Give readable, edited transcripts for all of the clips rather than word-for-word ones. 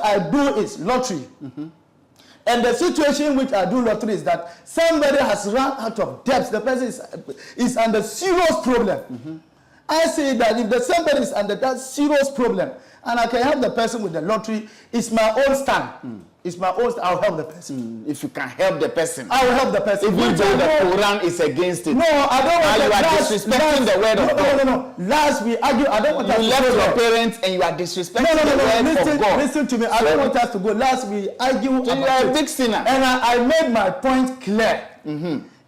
I do is lottery. And the situation in which I do lottery is that somebody has run out of debts. The person is under serious problem. I say that if the somebody is under that serious problem, and I can help the person with the lottery, it's my own stand. It's my own stand. I'll help the person. If you can help the person. I will help the person. Even though the Quran is against it. No, I don't want you are disrespecting the word of God. No. Last we argue. I don't want us to go. You left your parents and you are disrespecting the word of God. Listen to me. I don't want us to go. Last we argue. So you are a big sinner. And I made my point clear.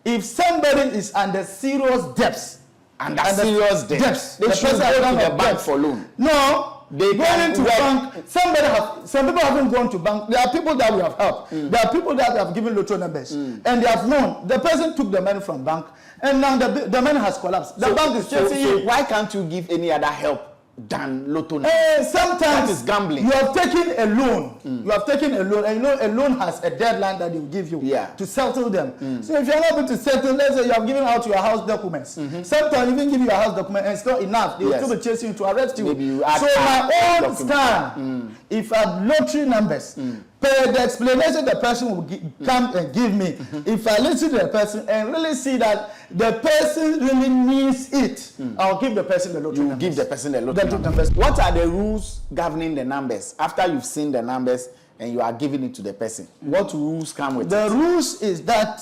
If somebody is under serious debts, they should go to the bank for loan. No. They going to bank. Some people haven't gone to bank. There are people that we have helped. There are people that we have given lotto numbers, and they have won. The person took the money from bank, and now the money has collapsed. The bank is chasing you. Why can't you give any other help than lotto numbers? Sometimes that is gambling. You have taken a loan. You have taken a loan, and you know a loan has a deadline that they will give you to settle them. So if you are not able to settle, let's say you have given out your house documents. Sometimes even give you a house document and it's not enough. They will still be chasing you to arrest you. Maybe you add so my own stand, if I have lottery numbers, per the explanation the person will come and give me, if I listen to the person and really see that the person really needs it, I'll give the person the lottery numbers. Give the person the lottery numbers. What are the rules governing the numbers? After you've seen the numbers and you are giving it to the person, what rules come with it? The rules is that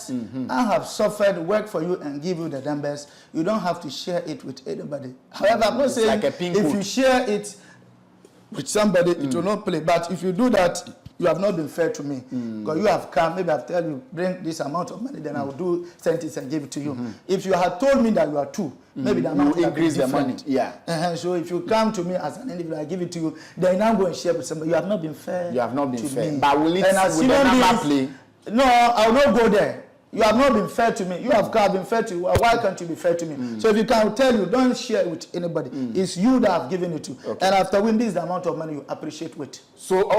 I have suffered, work for you and give you the numbers. You don't have to share it with anybody. However, I'm not saying like a pin code. If you share it with somebody, it will not play. But if you do that, you have not been fair to me. Because you have come, maybe I've tell you, bring this amount of money, then I will do sentence and give it to you. If you had told me that you are two, maybe the amount will increase the money. So if you come to me as an individual, I give it to you, then I'm going to share with somebody. You have not been fair. You have not been fair. Me. But will the number play? No, I will not go there. You have not been fair to me. You have been fair to you. Why can't you be fair to me? So if you can tell you, don't share it with anybody. It's you that have given it to. And after winning this amount of money, you appreciate with. So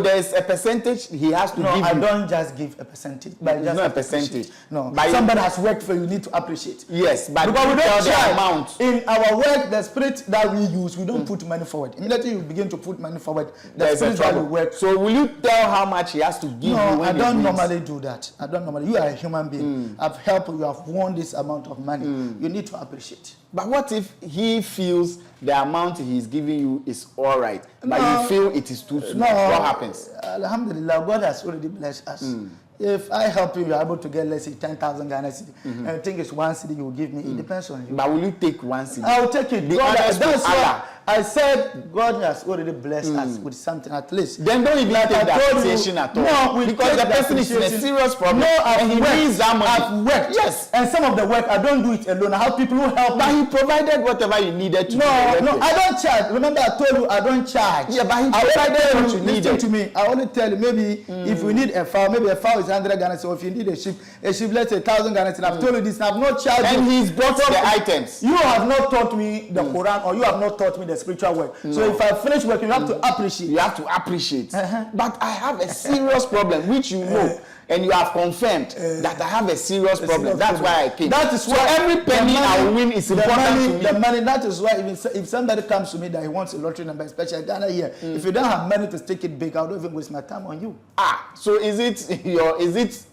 there's a percentage he has to give you. No, I don't just give a percentage. But it's not a percentage. No, somebody has worked for you, need to appreciate. Yes, but because we don't the amount. In our work, the spirit that we use, we don't put money forward. Immediately you begin to put money forward, the spirit that we work. So will you tell how much he has to give you when I don't normally do that. I don't normally. You are a human being. I've helped you. Have won this amount of money. You need to appreciate. But what if he feels the amount he's giving you is all right, but you feel it is too small? What happens? Alhamdulillah, God has already blessed us. If I help you, you're able to get, let's say, 10,000 Ghana cedi. And I think it's 1 cedi you will give me. It depends on you. But will you take 1 cedi? I will take it. That's why I said God has already blessed us with something at least. Then don't even take the appreciation at all. No, because the person is in a serious problem. And he needs that money. I've worked. Yes. And some of the work, I don't do it alone. I have people who help me. But he provided whatever you needed to do. No, I don't charge. Remember I told you I don't charge. Yeah, but he provided what you needed. Listen to me. I only tell you, maybe if you need a fowl, maybe a fowl is 100 Ghana. So if you need a sheep, let's say 1,000 Ghana. I've told you this. I've not charged you. And he's brought the items. You have not taught me the Quran, or you have not taught me the spiritual work. So if I finish working, you have to appreciate. You have to appreciate. But I have a serious problem, which you know, and you have confirmed that I have a serious problem. That's why I came. That is why every penny I will win is important to me. The money, that is why if somebody comes to me that he wants a lottery number, especially Ghana here, if you don't have money to take it big, I don't even waste my time on you. So is it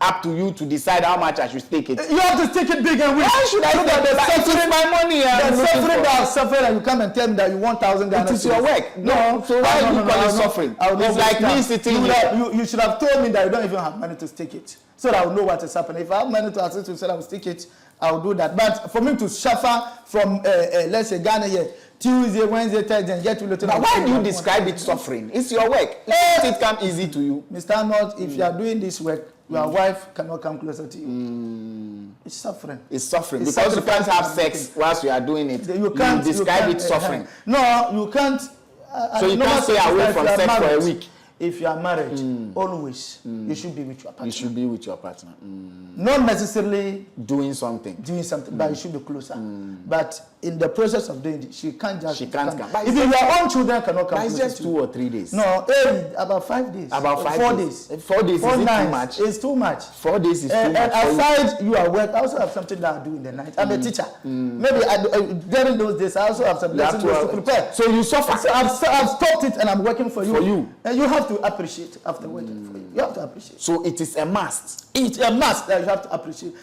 up to you to decide how much I should stake it? You have to take it big and win. Why should I do that? It's my money. The suffering that I suffer, and you come and tell me that you want 1,000 Ghana. It is your work. No. So why do you call it suffering? It's like me sitting here. You should have told me that you don't even have money to stake it, so that I will know what is happening. If I have money to assist you, so I will stake it, I will do that. But for me to suffer from, let's say, Ghana here, Tuesday, Wednesday, Thursday, and get to little. But why do you describe it suffering? It's your work. Let it come easy to you. Mr. Arnold, if you are doing this work, your wife cannot come closer to you. It's suffering. It's suffering. Because you can't have sex whilst you are doing it. You can't describe it suffering. No, you can't. So you can't stay away from sex for a week. If you are married, always you should be with your partner. You should be with your partner. Not necessarily doing something, but you should be closer. But in the process of doing it, she can't just come. Even your own children cannot come. It's just 2 or 3 days. No, about 5 days. About 4 days. 4 days 4 is nights. too much. It's too much. 4 days is too much. And aside you are work, I also have something that I do in the night. I'm a teacher. Maybe during those days I also have some lessons to prepare. So you suffer. So I've stopped it and I'm working for you. For you. And you have to appreciate after working for you. You have to appreciate. So it is a must. It's a must that you have to appreciate.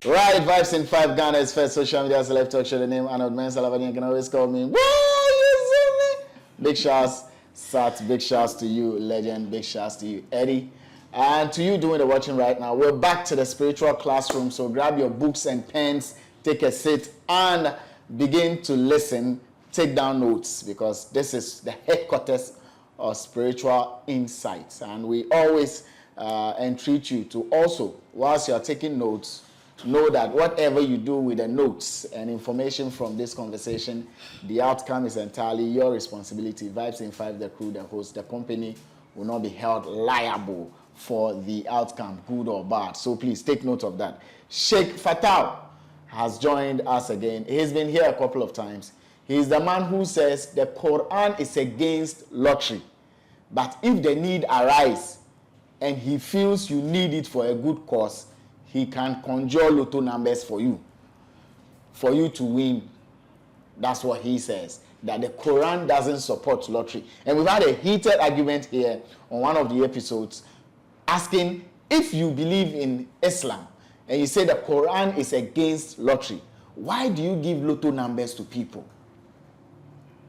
Right, Vibes in 5, Ghana's first social media celeb talk show. The name Arnold, Elavanyo, you can always call me. Whoa, you see me? Big shouts, Sat. Big shouts to you, legend. Big shouts to you, Eddie. And to you doing the watching right now, we're back to the spiritual classroom. So grab your books and pens, take a seat, and begin to listen. Take down notes, because this is the headquarters of spiritual insights. And we always entreat you to also, whilst you're taking notes, know that whatever you do with the notes and information from this conversation, the outcome is entirely your responsibility. Vibes in 5, the crew, the host, the company will not be held liable for the outcome, good or bad. So please take note of that. Sheik Fatawu has joined us again. He's been here a couple of times. He's the man who says the Quran is against lottery. But if the need arises and he feels you need it for a good cause, he can conjure lotto numbers for you to win. That's what he says, that the Quran doesn't support lottery. And we've had a heated argument here on one of the episodes asking, if you believe in Islam and you say the Quran is against lottery, why do you give lotto numbers to people?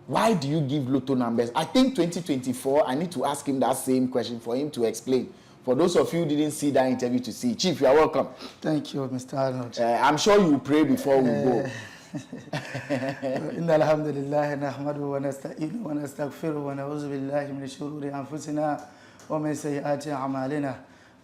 Why do you give lotto numbers? I think 2024, I need to ask him that same question for him to explain. For those of you who didn't see that interview to see, Chief, you are welcome. Thank you, Mr. Arnold. I'm sure you will pray before we go. إن الحمد لله نحمده ونستعينه ونستغفره ونعوذ بالله من شرور أنفسنا ومن سيئات أعمالنا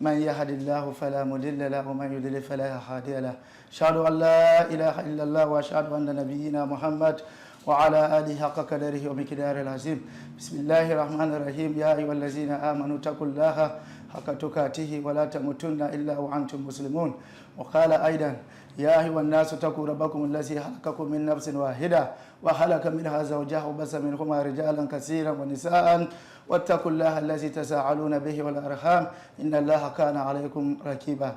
من يهد الله فلا مضل له ومن يضلل فلا هادي له أشهد أن لا إله إلا الله وأشهد أن نبينا محمد وعلى آله حق قدره ومقداره العظيم بسم الله الرحمن الرحيم يا أيها الذين آمنوا اتقوا الله حق تقاته ولا تموتن إلا وأنتم مسلمون وقال أيضا يا أيها الناس اتقوا ربكم الذي خلقكم من نفس واحدة وخلق منها زوجها وبث منهما رجالا كثيرا ونساء واتقوا الله الذي تساءلون به والأرحام إن الله كان عليكم رقيبا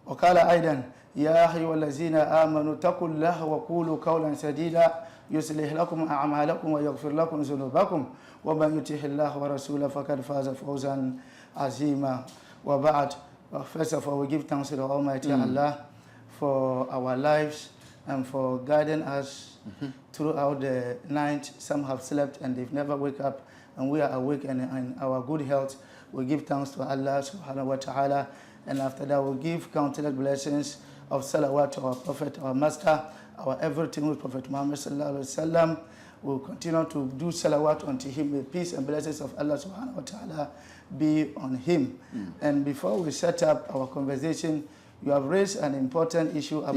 وقال أيضا يا أيها الذين آمنوا اتقوا الله وقولوا قولا سديدا يصلح لكم أعمالكم ويغفر لكم ذنوبكم ومن يطع الله ورسوله فقد فاز فوزا عظيما وبعد. First of all, we give thanks to the Almighty Allah for our lives and for guiding us throughout the night. Some have slept and they've never wake up, and we are awake and in our good health. We give thanks to Allah subhanahu wa ta'ala, and after that we give countless blessings of salawat to our Prophet, our Master, our everything with Prophet Muhammad sallallahu alaihi wasallam. We'll continue to do salawat unto him. May peace and blessings of Allah subhanahu wa ta'ala be on him. And before we set up our conversation, you have raised an important issue about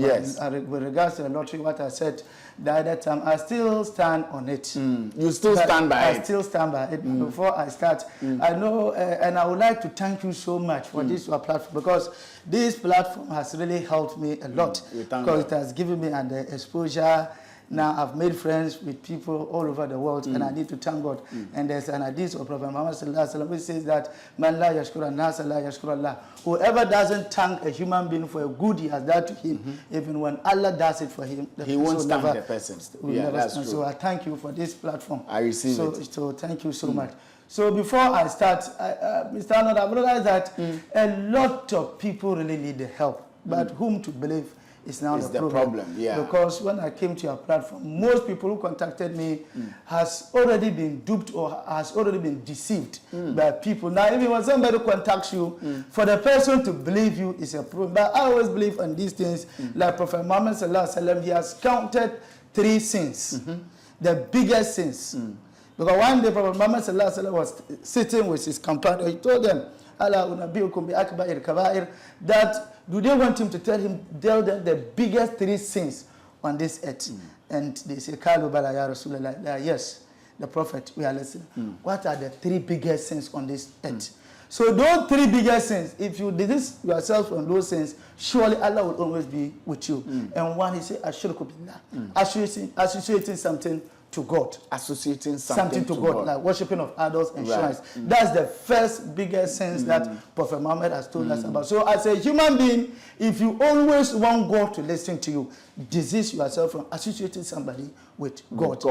with regards to the lottery. What I said the other time, I still stand on it. You still stand by it? I still stand by it. Before I start, I know, and I would like to thank you so much for this platform, because this platform has really helped me a lot, because it has given me an exposure. Now I've made friends with people all over the world, and I need to thank God. And there's an hadith of Prophet Muhammad sallallahu alaihi wasallam which says that man la yashkura nasa la yashkura Allah. Whoever doesn't thank a human being for a good he has done to him, even when Allah does it for him, he won't thank the person. That's true. So I thank you for this platform. I receive it. So thank you so much. So before I start, Mr. Arnold, I've realized that a lot of people really need the help, but whom to believe is now the problem. Because when I came to your platform, most people who contacted me has already been duped or has already been deceived by people. Now, even when somebody contacts you, for the person to believe you is a problem. But I always believe on these things, like Prophet Muhammad sallallahu alaihi wasallam, he has counted 3 sins, the biggest sins. Because one day Prophet Muhammad sallallahu alaihi wasallam was sitting with his companion, he told them, Allah unabiyukum bi akba'ir kaba'ir, that do they want him to tell them the biggest 3 sins on this earth? And they say, Kalu bala ya Rasulullah. Yes, the Prophet, we are listening. What are the 3 biggest sins on this earth? So those three biggest sins, if you desist yourself from those sins, surely Allah will always be with you. And one, he said, ashirku billah, associating something to God. Associating something to God, like worshipping of idols and shrines. That's the first biggest sins that Prophet Muhammad has told us about. So as a human being, if you always want God to listen to you, desist yourself from associating somebody with God.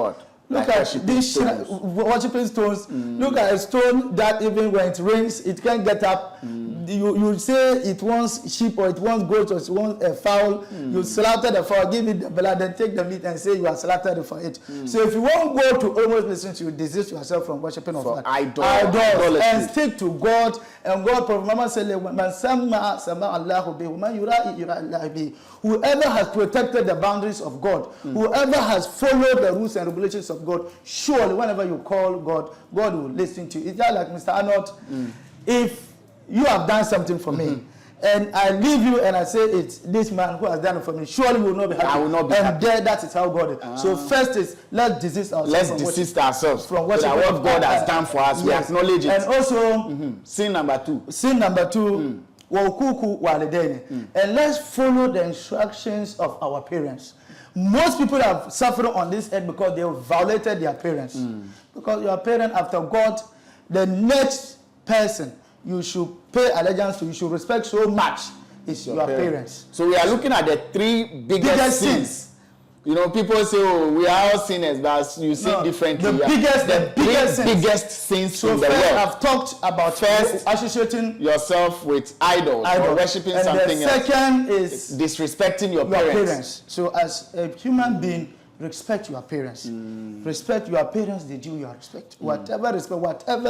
Look like at these worshipping stones. Look at a stone that even when it rains, it can't get up. You say it wants sheep or it wants goat or it wants a fowl. You slaughter the fowl, give it the blood, then take the meat and say you are slaughtered for it. So if you want God to always listen to you, desist yourself from worshipping of God. Idols. And stick to God. And God, Prophet Muhammad said, whoever has protected the boundaries of God, whoever has followed the rules and regulations of God, surely whenever you call God, God will listen to you. It's just like Mr. Arnold. If you have done something for me, and I leave you and I say it's this man who has done it for me, surely we will not be happy. I will not be happy. There, that is how God is. So first is, let's desist ourselves from what God has done for us. We acknowledge it. And also, sin number two. And let's follow the instructions of our parents. Most people have suffered on this earth because they violated their parents. Because your parent, after God, the next person you should pay allegiance to, you should respect so much, is your parents. So we are looking at the three biggest sins. You know, people say, oh, we are all sinners, but you sin differently. The biggest sins so in the world. I've talked about associating yourself with idols or worshipping something else. The second is disrespecting your parents. So as a human being, respect your parents. Respect your parents, they do your respect. Whatever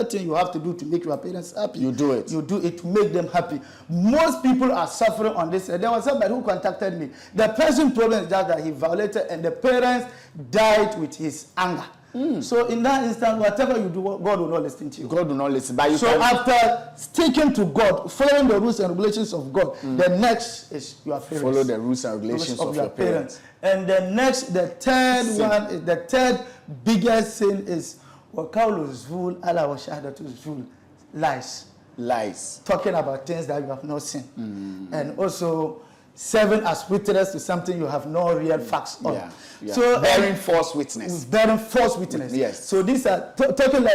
thing you have to do to make your parents happy, you do it. You do it to make them happy. Most people are suffering on this. There was somebody who contacted me. The person's problem is that he violated and the parents died with his anger. So in that instance, whatever you do, God will not listen to you. God will not listen. But after sticking to God, following the rules and regulations of God, the next is your parents. Follow the rules and regulations of your parents. And the third biggest sin is lies. Talking about things that you have not seen. And also serving as witness to something you have no real facts on. So bearing false witness. Yes. So these are talking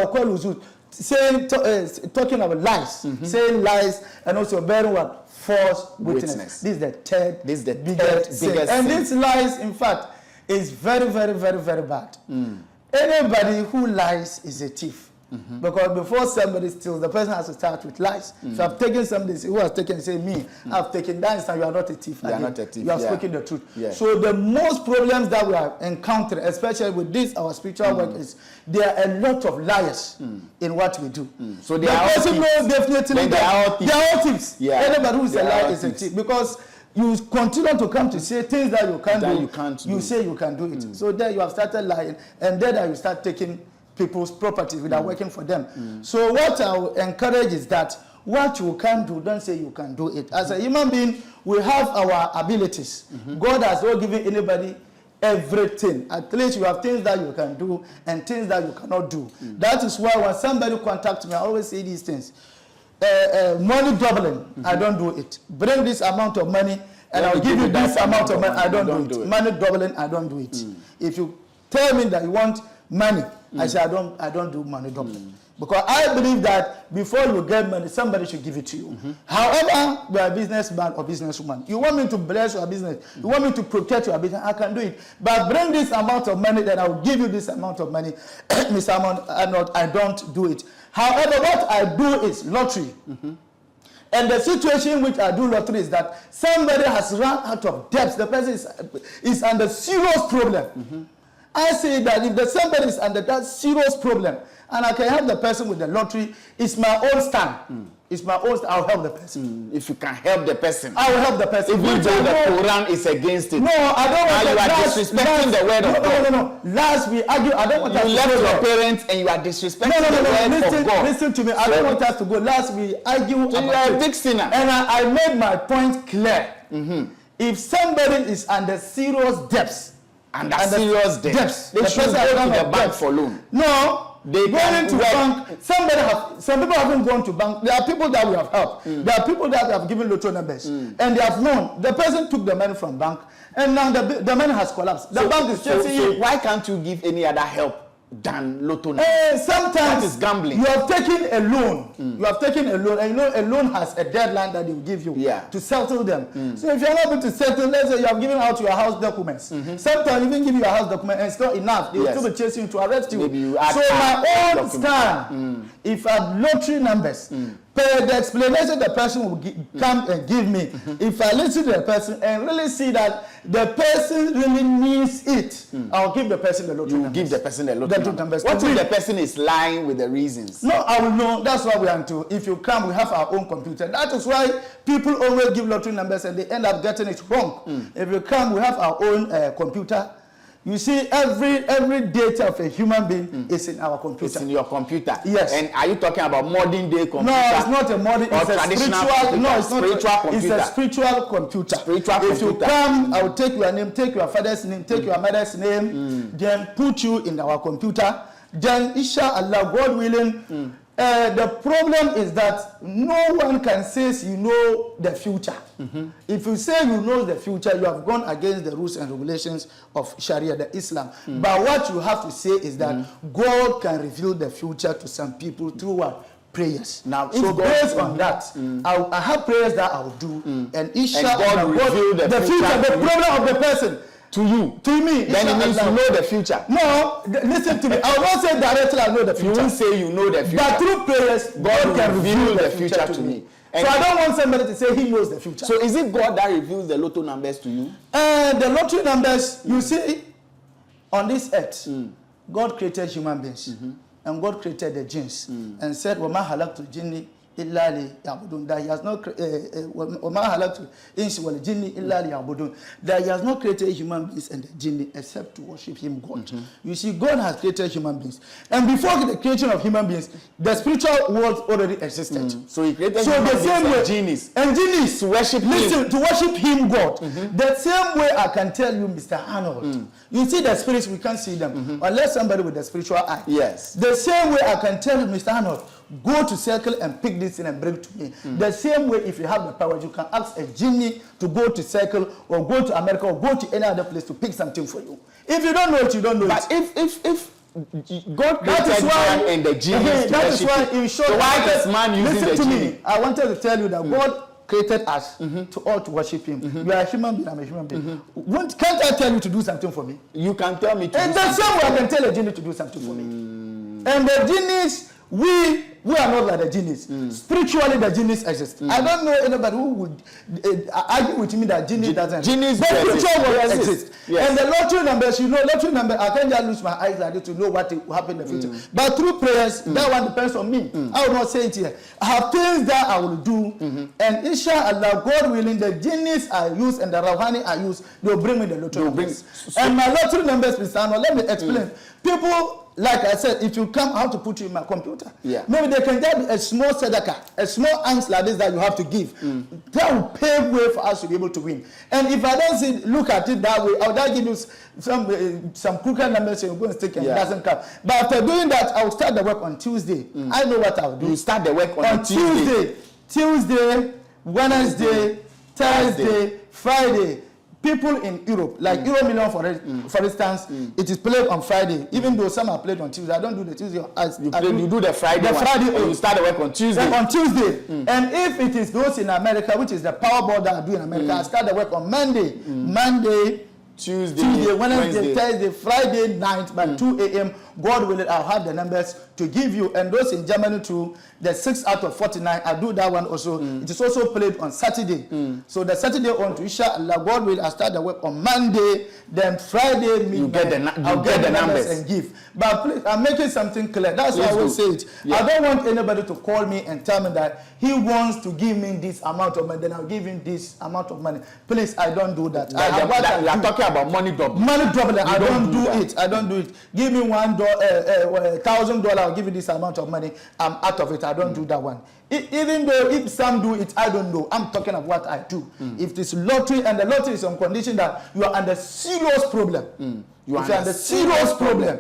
about lies, saying lies, and also bearing what? False witness. This is the third biggest sin. And these lies, in fact, is very, very, very, very bad. Anybody who lies is a thief. Because before somebody steals, the person has to start with lies. So I've taken somebody who has taken, say me, I've taken that instance, you are not a thief. You are not a thief. You have spoken the truth. So the most problems that we are encountering, especially with this, our spiritual work, is there are a lot of liars in what we do. So they are all thieves. Definitely, they are all thieves. Anybody who is a liar is a thief. Because you continue to come to say things that you can't do. You say you can do it. So there you have started lying, and then you start taking people's property without working for them. So what I will encourage is that what you can do, don't say you can do it. As a human being, we have our abilities. God has not given anybody everything. At least you have things that you can do and things that you cannot do. That is why when somebody contacts me, I always say these things. Money doubling, I don't do it. Bring this amount of money and I'll give you this amount of money. I don't do it. Money doubling, I don't do it. If you tell me that you want money, I say I don't do money doubling. Because I believe that before you get money, somebody should give it to you. However, you are a businessman or businesswoman. You want me to bless your business. You want me to protect your business. I can do it. But bring this amount of money, then I will give you this amount of money. Mr. Arnold, I don't do it. However, what I do is lottery. And the situation in which I do lottery is that somebody has run out of debts. The person is under serious problem. I say that if somebody is under that serious problem, and I can help the person with the lottery, it's my own stand. It's my own stand. I'll help the person. If you can help the person. I will help the person. Even though the Quran is against it. No, I don't want you are disrespecting the word of God. No. Last we argue, I don't want us to go. You left your parents and you are disrespecting the word of God. Listen to me. I don't want us to go. Last we argue. So you are a big sinner. And I made my point clear. If somebody is under serious debts, they should go to the bank for loan. No. They going to bank. Some people haven't gone to bank. There are people that we have helped. There are people that we have given lotto numbers, and they have won. The person took the money from bank, and now the money has collapsed. The bank is chasing you. So why can't you give any other help than lotto numbers? Sometimes that is gambling. You have taken a loan. You have taken a loan, and you know a loan has a deadline that they will give you to settle them. So if you are not able to settle, let's say you have given out your house documents. Sometimes even give you a house document and it's not enough. They will still be chasing you to arrest you. Maybe you add so my own stand, if I have lottery numbers, per the explanation the person will come and give me, if I listen to the person and really see that the person really needs it, I'll give the person the lottery numbers. Give the person the lottery numbers. What if the person is lying with the reasons? No, I will know. That's why we are into. If you come, we have our own computer. That is why people always give lottery numbers and they end up getting it wrong. If you come, we have our own computer. You see, every data of a human being is in our computer. It's in your computer. Yes. And are you talking about modern day computer? No, it's not a modern. It's a spiritual. No, it's not spiritual computer. It's a spiritual computer. Spiritual computer. If you come, I will take your name, take your father's name, take your mother's name, then put you in our computer. Then, inshallah, God willing. The problem is that no one can say you know the future. If you say you know the future, you have gone against the rules and regulations of Sharia, the Islam. But what you have to say is that God can reveal the future to some people through what? Prayers. Now, so based on that, I have prayers that I will do, and inshallah, God reveal the future, the problem of the person. To you. To me. Then it means you know the future. No, listen to me. I won't say directly I know the future. You won't say you know the future. But through prayers, God can reveal the future to me. So I don't want somebody to say he knows the future. So is it God that reveals the lotto numbers to you? The lottery numbers, you see, on this earth, God created human beings. And God created the jins. And said, وَمَا حَلَقْتُ الْجِنِّ إِلَّا لِيَعْبُدُونَ. That he has not وَمَا حَلَقْتُ الْإِنسَ وَالْجِنِّ إِلَّا لِيَعْبُدُونَ. That he has not created human beings and the jinn except to worship him, God. You see, God has created human beings. And before the creation of human beings, the spiritual world already existed. So he created human beings and jinnis. And jinnis to worship him. To worship him, God. The same way I can tell you, Mr. Arnold. You see the spirits, we can't see them. Unless somebody with the spiritual eye. Yes. The same way I can tell you, Mr. Arnold, go to Circle and pick this in and bring it to me. The same way, if you have the power, you can ask a genie to go to Circle or go to America or go to any other place to pick something for you. If you don't know it, you don't know but it. But if God created man and the genies, that is why in short, so why is man using the genie? Listen to me. I wanted to tell you that God created us to all to worship him. You are a human being, I'm a human being. Can't I tell you to do something for me? You can tell me to and do something. And the same way I can tell a genie to do something for me. And the genies, we are not like the genies. Spiritually, the genies exist. I don't know anybody who would argue with me that genies doesn't exist. Genies but spiritual world exists. Yes. And the lottery numbers, you know, lottery number, I can't just lose my eyes like this to know what will happen in the future. But through prayers, that one depends on me. I will not say it here. I have things that I will do, and inshallah, God willing, the genies I use and the rawhani I use, they'll bring me the lottery numbers. And my lottery numbers, Mr. Arnold, let me explain. People, like I said, if you come, I have to put you in my computer. Maybe they can get a small sedaka, a small ants like this that you have to give. That will pave way for us to be able to win. And if I don't look at it that way, I'll just give you some crooked numbers and you're going to stick and it doesn't come. But after doing that, I will start the work on Tuesday. I know what I'll do. You start the work on Tuesday, Wednesday, Thursday, Friday. People in Europe, like Euro Million for instance, it is played on Friday. Even though some are played on Tuesday, I don't do the Tuesday. You do the Friday. You start the work on Tuesday. On Tuesday. And if it is those in America, which is the Powerball that I do in America, I start the work on Monday. Monday, Tuesday, Wednesday, Thursday, Friday night by 2 a.m. God willing, I'll have the numbers to give you. And those in Germany too, the 6 out of 49, I do that one also. It is also played on Saturday. So the Saturday on to inshallah, God will, I start the work on Monday, then Friday midnight, I'll get the numbers and give. But please, I'm making something clear. That's why I will say it. I don't want anybody to call me and tell me that he wants to give me this amount of money, then I'll give him this amount of money. Please, I don't do that. You are talking about money doubling. Money doubling. I don't do it. I don't do it. Give me $1,000, I'll give you this amount of money. I'm out of it. I don't do that one. Even though if some do it, I don't know. I'm talking of what I do. If it's lottery, and the lottery is on condition that you are under serious problem. You if you have a serious problem,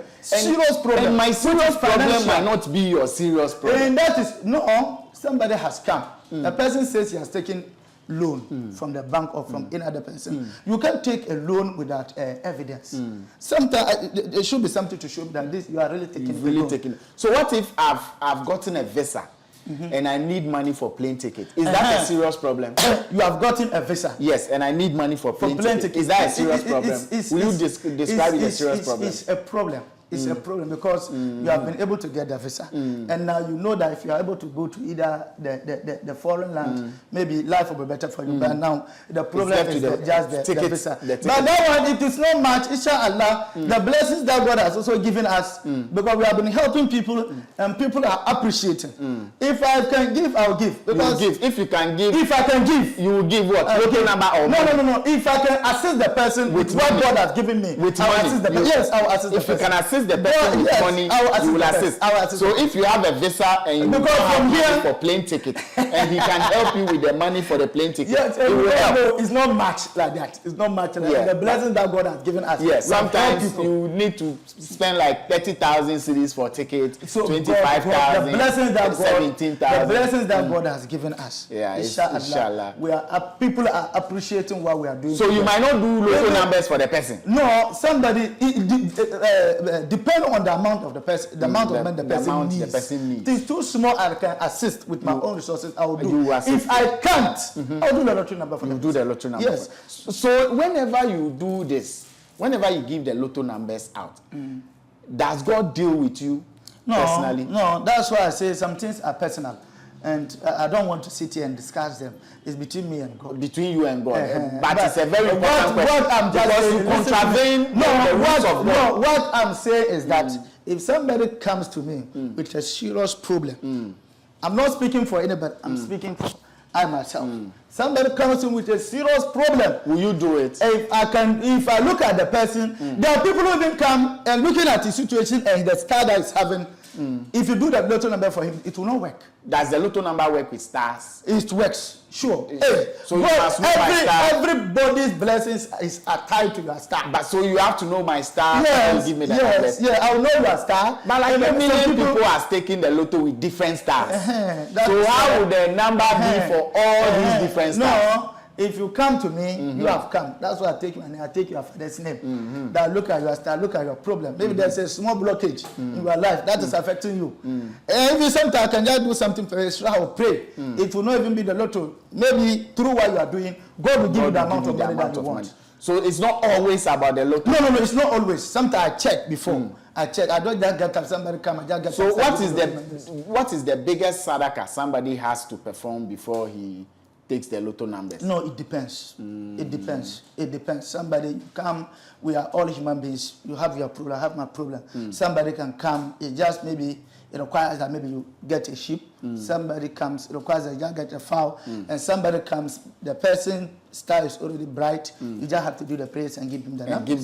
and my serious problem might not be your serious problem. And that is no. Somebody has come. The person says he has taken loan from the bank or from any other person. You can't take a loan without evidence. Sometimes there should be something to show that this you are really taking. So what if I've gotten a visa and I need money for plane ticket? Is that a serious problem? You have gotten a visa. Yes, and I need money for plane ticket. Is that a serious problem? Will you describe it as a serious problem? It's a problem. It's a problem because you have been able to get the visa, and now you know that if you are able to go to either the foreign land, maybe life will be better for you. But now the problem is just the visa. But that one, it is not much. Inshallah, the blessings that God has also given us, because we have been helping people, and people are appreciating. If I can give, I'll give. Because you will give. If you can give, if I can give, you will give what? Lotto number or money? No. If I can assist the person with what God has given me, with I'll money. assist the person. Yes, I'll assist the person. If you can assist the person with money, you will assist. So if you have a visa and you don't have money for plane ticket, and he can help you with the money for the plane ticket, yes, it will help. No, it's not much like that. It's not much like that. The blessings that God has given us. Yes, sometimes you need to spend like 30,000 cedis for tickets, so 25,000, the blessings that 17,000. The blessings that God has given us. Yeah, inshallah. People are appreciating what we are doing. So you might not do local numbers for the person. No, somebody depend on the amount of the person, the amount of money the person needs. It is too small. I can assist with my own resources. I will do. If I can't, I'll do the lottery number for you. Do the lottery number. Yes. So whenever you do this, whenever you give the lotto numbers out, does God deal with you personally? No, that's why I say some things are personal. And I don't want to sit here and discuss them. It's between me and God. Between you and God. But it's a very important question. What I'm just because you contravene the rules of God. What I'm saying is that if somebody comes to me with a serious problem, I'm not speaking for anybody. I'm speaking for I myself. Somebody comes to me with a serious problem. Will you do it? If I look at the person, there are people who even come and looking at his situation and the star that he's having. If you do the lotto number for him, it will not work. Does the lotto number work with stars? It works, sure. So you must know my star. Everybody's blessings are tied to your star. But so you have to know my star. Yes, give me the numbers. Yeah, I'll know your star. But like a million people are staking the lotto with different stars. So how would the number be for all these different stars? No. If you come to me, you have come. That's why I take you and I take your father's name. That look at your star, look at your problem. Maybe there's a small blockage in your life that is affecting you. And if sometimes I can just do something for you, I will pray. It will not even be the lotto. Maybe through what you are doing, God will give you the amount of money that you want. So it's not always about the lotto. No, it's not always. Sometimes I check before. I check. I don't just get somebody come. I just get. So what is the biggest sadaqah somebody has to perform before he takes the lotto numbers? No, it depends. It depends. Somebody come, we are all human beings. You have your problem, I have my problem. Somebody can come, it just maybe, it requires that maybe you get a sheep. Somebody comes, it requires that you just get a fowl. And somebody comes, the person star is already bright. You just have to do the prayers and give them the numbers.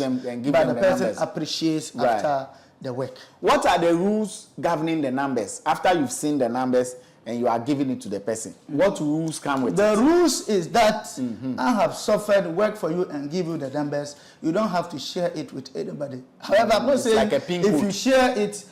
But the person appreciates after the work. What are the rules governing the numbers? After you've seen the numbers, and you are giving it to the person, what rules come with it? The rules is that I have suffered, work for you and give you the numbers. You don't have to share it with anybody. However, I'm not saying like if you share it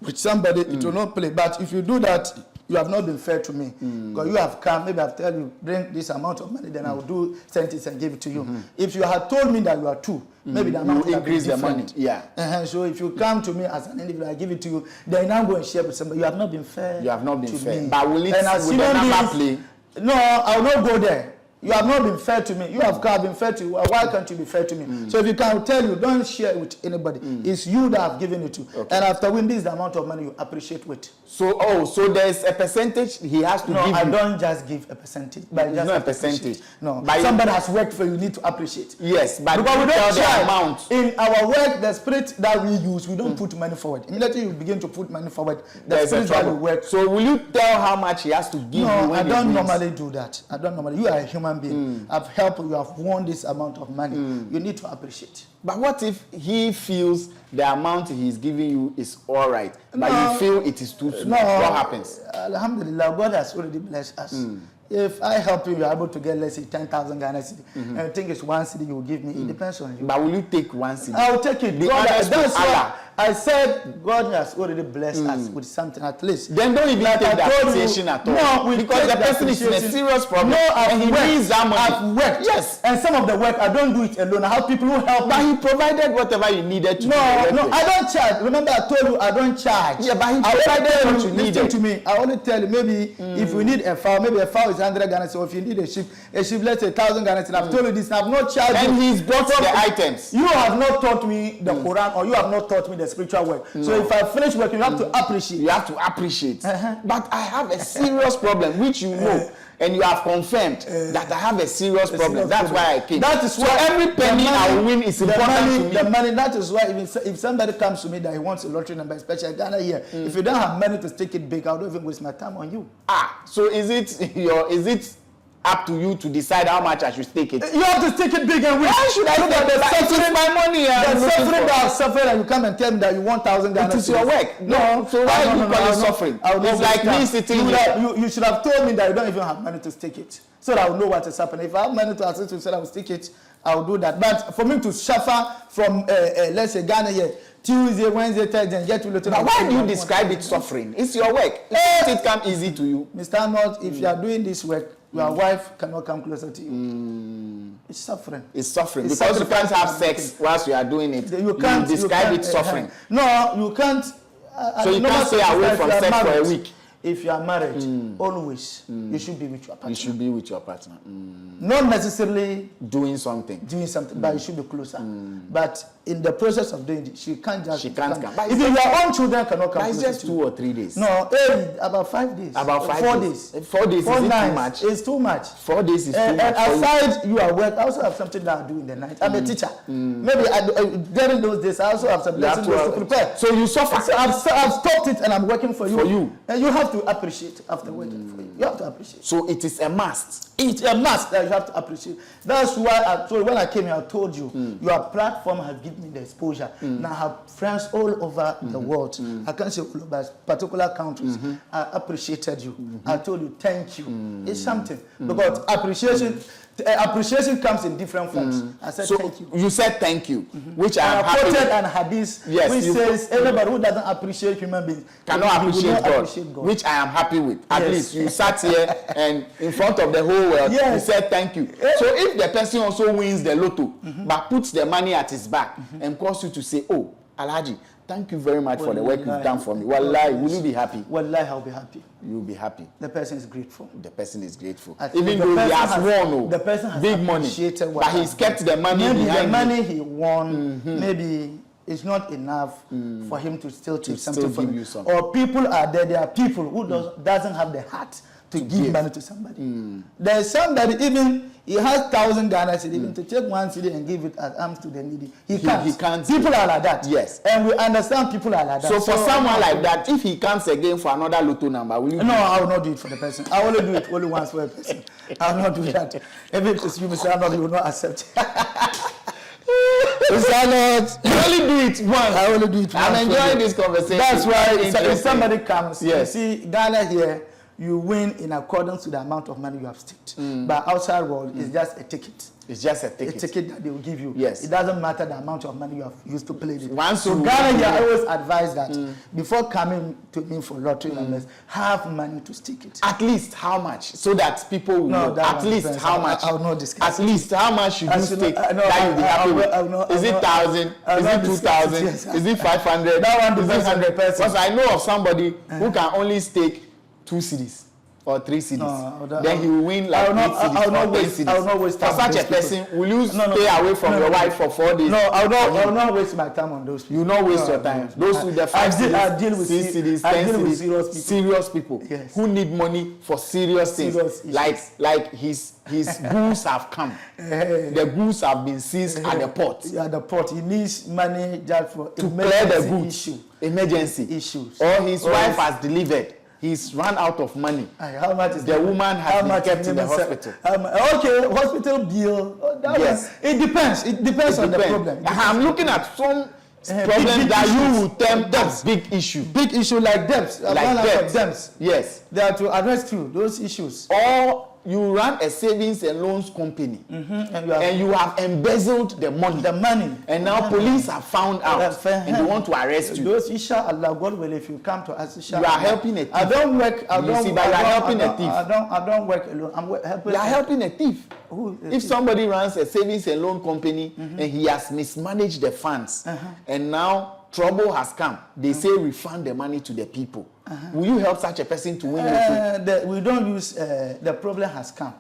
with somebody, it will not play. But if you do that, you have not been fair to me. Because you have come, maybe I've tell you, bring this amount of money, then I will do sentence and give it to you. If you had told me that you are two, maybe the amount will increase the money. Yeah. So if you come to me as an individual, I give it to you, then now go and share with somebody. You have not been fair. You have not been fair. Me. But will it will the number play? No, I will not go there. You have not been fair to me. You have been fair to you. Why can't you be fair to me? So if you can tell you, don't share it with anybody. It's you that have given it to. Okay. And after winning, this is the amount of money you appreciate with. So there's a percentage he has to give you. No, I don't just give a percentage. But it's not a percentage. No, somebody has worked for you, need to appreciate. Yes, but because we don't the amount. In our work, the spirit that we use, we don't put money forward. Immediately you begin to put money forward, the spirit that we work. So will you tell how much he has to give you? No, I don't normally do that. I don't normally. You are a human being. I've helped you. Have won this amount of money. You need to appreciate. But what if he feels the amount he's giving you is all right, but you feel it is too small? What happens? Alhamdulillah, God has already blessed us. if I help you, you're able to get, let's say, 10,000 Ghana cedi. And I think it's 1 cedi you will give me. It depends on you. But will you take 1 cedi? I'll take it. That's why I said God has already blessed us with something at least. Then don't even take the appreciation at all. No, because the person is in a serious problem. No, and he needs that money. I've worked. Yes. And some of the work, I don't do it alone. I have people who help But me. he provided whatever you needed to do. No, I don't charge. Remember, I told you I don't charge. Yeah, but he provided what you needed. Listen to me. I only tell you, maybe if you need a fowl, maybe a fowl is 100 Ghana cedi. Or if you need a sheep, let's say 1,000 Ghana cedi. I've told you this. I've not charged you. And he's bought the items. You have not taught me the Quran, or you have not taught me the spiritual work. So if I finish work, you have to appreciate. You have to appreciate. But I have a serious problem, which you know. And you have confirmed that I have a serious problem. That's why I came. That is why every penny I will win is important to me. The money, that is why if somebody comes to me that he wants a lottery number, especially Ghana here, if you don't have money to stick it big, I don't even waste my time on you. So is it up to you to decide how much I should stake it? You have to stick it big and win. Why should I do that? It's my money. The suffering that I've suffered, and you come and tell me that you want 1,000 Ghana. It is your work. No. So why do you call it suffering? It's like me sitting here. You should have told me that you don't even have money to stick it, so that I will know what is happening. If I have money to assist you, so I will stick it, I will do that. But for me to suffer from, let's say, Ghana here, Tuesday, Wednesday, Thursday, and get to Lotto. But why do you describe it suffering? It's your work. It come easy to you. Mr. Arnold, if you are doing this work, your wife cannot come closer to you. It's suffering. It's suffering. Because you can't have sex whilst you are doing it. You can't describe it suffering. No, you can't. So you can't stay away from sex for a week. If you are married, always you should be with your partner. You should be with your partner. Not necessarily doing something, but you should be closer. But in the process of doing it, she can't just. She can't come. If your own children cannot come, it's just 2 or 3 days. No, about 5 days. About 4 days. 4 days. 4 is nights. Too much? It's too much. 4 days is too much. And aside you are work, I also have something that I do in the night. I'm a teacher. Maybe during those days, I also have some lessons to prepare. So you suffer. So I've stopped it and I'm working for you. And you have to appreciate after working for you. You have to appreciate. So it is a must. It's a must that you have to appreciate. That's why I told when I came here, I told you your platform has given me the exposure. Now I have friends all over the world. I can't say all over, particular countries. I appreciated you. I told you thank you. It's something because appreciation comes in different forms. I said thank you. You said thank you, which I am happy with. quoted an hadith which says everybody who doesn't appreciate human beings cannot appreciate God, which I am happy with. At least you sat here and in front of the whole world, you said thank you. So if the person also wins the lotto, but puts the money at his back and calls you to say, oh, Alhaji, thank you very much for the work you've done for me. Wallahi, will you be happy? Wallahi, I'll be happy. You'll be happy. The person is grateful. The person is grateful. Even though he has won the person has big money, but he's kept the money maybe behind the money he won, maybe it's not enough for him to still take something from you. Or people are there are people who doesn't have the heart to give money to somebody. There's somebody, even he has 1,000 Ghana cedi, even to take 1 cedi and give it as alms to the needy. He can't. People are like that. Yes. And we understand people are like that. So for someone like that, if he comes again for another lotto number, will you? No, I will not do it for the person. I will only do it only once for a person. I will not do that. If it is you, Mr. Arnold, you will not accept. Mr. Arnold, you only do it once. I only do it once. I'm enjoying this conversation. That's why if somebody comes, you yes. see, Ghana here, you win in accordance to the amount of money you have staked. But outside world, it's just a ticket. It's just a ticket. A ticket that they will give you. Yes. It doesn't matter the amount of money you have used to play it. So Ghana here, I always advise that before coming to me for lottery numbers, have money to stick it. At least how much? So that people will know. At least how much? I will not discuss. At least how much should you stake that you'll be happy with? Is it 1,000? Is it 2,000? Is it 500? That one depends on the person. Because I know of somebody who can only stake 2 cedis. Or 3 cedis. Then he will win like 8 cedis. I will not waste time. For such a person, will you stay away from your wife for 4 days? No, I will not waste my time on those people. You will not waste your time. Those with the 5 cedis, I deal with 6 cedis, 10 cedis, serious people. Yes. Who need money for serious things. Like his goods have come. The goods have been seized at the port. Yeah, the port. He needs money just for to clear the goods. Emergency issues. Or his wife has delivered. He's run out of money. How much is the woman has been kept in the hospital? Okay, hospital bill. Yes. It depends. It depends on the problem. I'm looking at some problems that you will term as big issue. Big issue like debts. Like debts. Yes. They are to address those issues. Or you run a savings and loans company, and you have embezzled the money. And now police have found out and they want to arrest you. Those inshallah, God will, if you come to us, inshallah. You are helping a thief. I don't work. But you are helping a thief. I don't work alone. I'm helping. You are helping a thief. If somebody runs a savings and loan company and he has mismanaged the funds, and now trouble has come, they say refund the money to the people. Will you help such a person to win? We don't use the problem has come.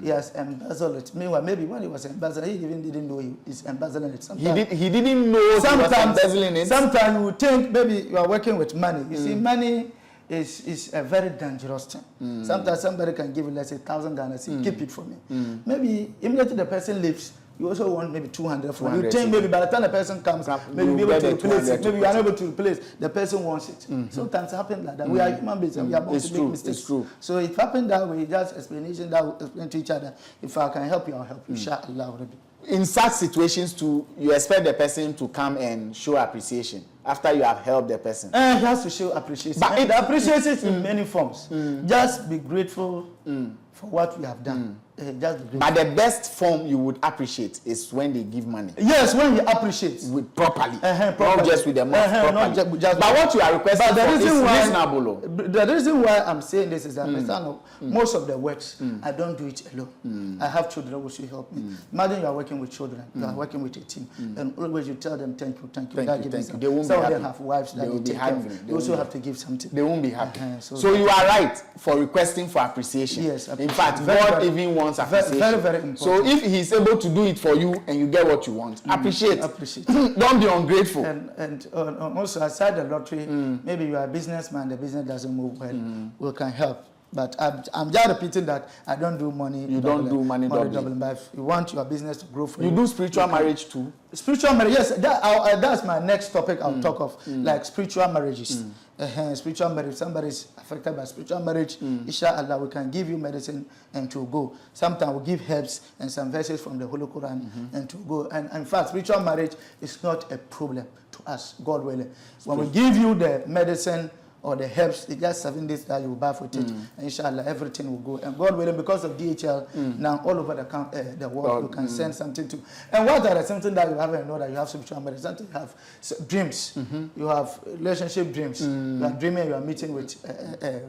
He has embezzled it. Meanwhile, maybe when he was embezzling, he even didn't know he's embezzling it. He didn't know he was embezzling it. Sometimes you think maybe you are working with money. You see, money is a very dangerous thing. Sometimes somebody can give you, let's say, 1,000 Ghana, say, keep it for me. Maybe immediately the person leaves, you also want maybe 200 for you. Think maybe by the time the person comes, maybe you'll be able to replace it. Maybe you are unable to replace. The person wants it. Sometimes it happens like that. We are human beings and we are bound to make mistakes. It's true. So it happened that way, just explanation that we explain to each other. If I can help you, I'll help you. Inshallah. In such situations too, you expect the person to come and show appreciation after you have helped the person. He has to show appreciation. But it appreciates it in many forms. Just be grateful for what we have done. Just be grateful. But the best form you would appreciate is when they give money. Yes, when he appreciates. Properly. Not just with the mouth, properly. But what you are requesting for is reasonable. The reason why I'm saying this is that most of the works, I don't do it alone. I have children who should help me. Imagine you are working with children, you are working with a team, and always you tell them, thank you. Thank you. They won't some of them have wives that they take care of. They also have to give something. They won't be happy. So you are right for requesting for appreciation. Yes, in fact, God even wants appreciation. Very, very important. So if he's able to do it for you and you get what you want, appreciate. Don't be ungrateful. And also, aside the lottery, maybe you are a businessman, the business doesn't move well, we can help. But I'm just repeating that I don't do money. You don't do money doubling. But if you want your business to grow for you. You do spiritual marriage too? Spiritual marriage, yes. That's my next topic I'll talk of, like spiritual marriages. Spiritual marriage, somebody is affected by spiritual marriage, inshallah, we can give you medicine and to go. Sometimes we give herbs and some verses from the Holy Quran and to go. And in fact, spiritual marriage is not a problem to us, God willing. When we give you the medicine or the herbs, it's just 7 days that you will bath with it. And inshallah, everything will go. And God willing, because of DHL, now all over the world, you can send something to. And what are something that you haven't know that you have spiritual marriage? Something you have dreams. You have relationship dreams. You are dreaming you are meeting with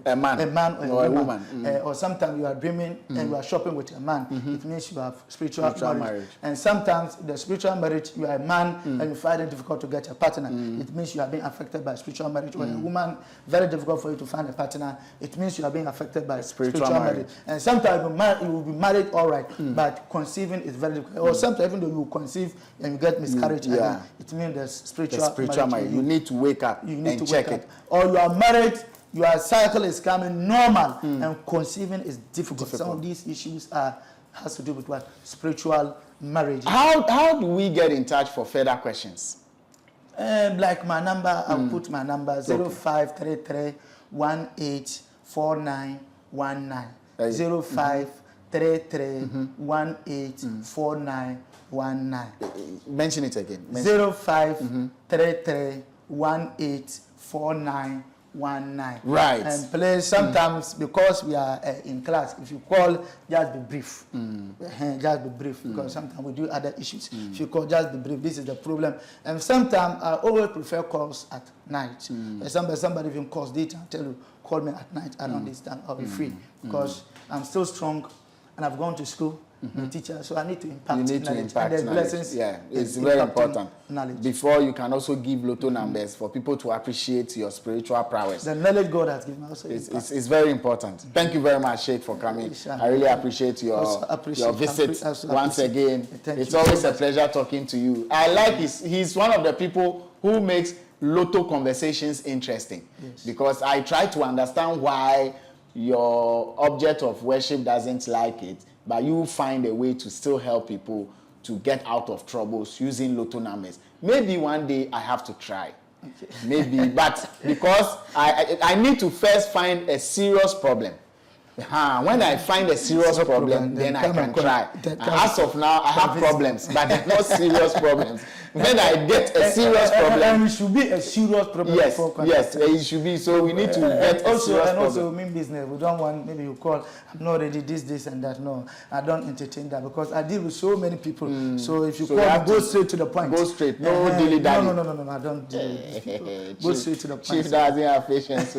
a man or a woman. Or sometimes you are dreaming and you are shopping with a man. It means you have spiritual marriage. And sometimes the spiritual marriage, you are a man and you find it difficult to get a partner. It means you are being affected by spiritual marriage. Or a woman, very difficult for you to find a partner. It means you are being affected by spiritual marriage. And sometimes you will be married all right, but conceiving is very difficult. Or sometimes even though you conceive and you get miscarriage, again, it means there's spiritual marriage. You need to wake up and check it. Or you are married, your cycle is coming normal, and conceiving is difficult. Some of these issues has to do with what? Spiritual marriage. How do we get in touch for further questions? Like my number, I'll put my number 0533 184919. 0533 184919. Mention it again. 0533 184919. Right. And please, sometimes because we are in class, if you call, just be brief. Just be brief, because sometimes we do other issues. If you call, just be brief. This is the problem. And sometimes I always prefer calls at night. Somebody even calls daytime, tell you, call me at night around this time, I'll be free. Because I'm still strong and I've gone to school. I'm a teacher, so I need to impact knowledge. You need to impact knowledge. Lessons, it's very important. Knowledge. Before you can also give lotto numbers for people to appreciate your spiritual prowess. The knowledge God has given also it's very important. Thank you very much, Sheik, for coming. I really appreciate your visit once again. It's always a pleasure talking to you. I like he's one of the people who makes lotto conversations interesting. Because I try to understand why your object of worship doesn't like it, but you find a way to still help people to get out of troubles using lotto numbers. Maybe one day I have to try. Maybe, but because I need to first find a serious problem. When I find a serious problem, then I can try. As of now, I have problems, but they're not serious problems. when I get a serious problem. And it should be a serious problem. Yes, yes, it should be. So we need to get a serious problem. Also, mean business. We don't want, maybe you call, I'm not ready, this, and that. No, I don't entertain that because I deal with so many people. So if you call, go straight to the point. Go straight, no dilly-dally. No, I don't deal with people. Go straight to the point. Chief doesn't have patience.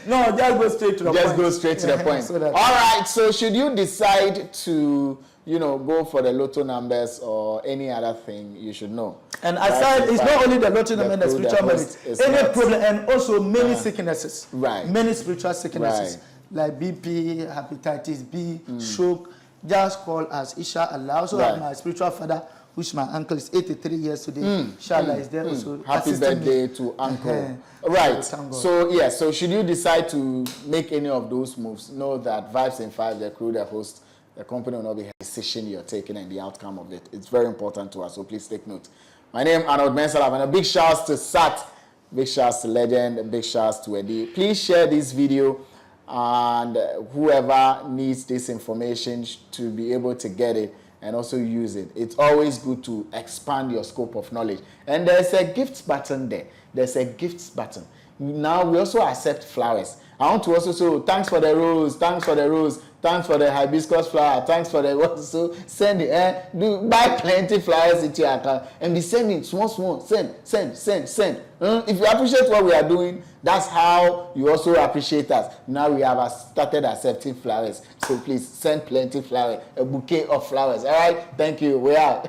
No, just go straight to the point. Just go straight to the point. So all right, so should you decide to, go for the lotto numbers or any other thing, you should know. And aside, it's not only the lotto number and the spiritual merit. Any problem, and also many sicknesses. Right. Many spiritual sicknesses. Right. Like BP, hepatitis B, stroke. Just call us, inshallah. I also have my spiritual father, which my uncle is 83 years today. Inshallah is there also. Happy birthday to uncle. Right. So should you decide to make any of those moves, know that Vibes in 5, the crew, the host, the company will not be a decision you're taking and the outcome of it. It's very important to us, so please take note. My name is Arnold, and a big shout out to Sat, big shout out to Legend, and big shout out to Eddie. Please share this video, and whoever needs this information to be able to get it and also use it. It's always good to expand your scope of knowledge. And there's a gifts button there. There's a gifts button. Now we also accept flowers. I want to also say thanks for the rose, thanks for the rose, thanks for the hibiscus flower, thanks for the what. So send it, buy plenty flowers into your account and be sending small, send. If you appreciate what we are doing, that's how you also appreciate us. Now we have started accepting flowers. So please send plenty flowers, a bouquet of flowers. All right, thank you. We are.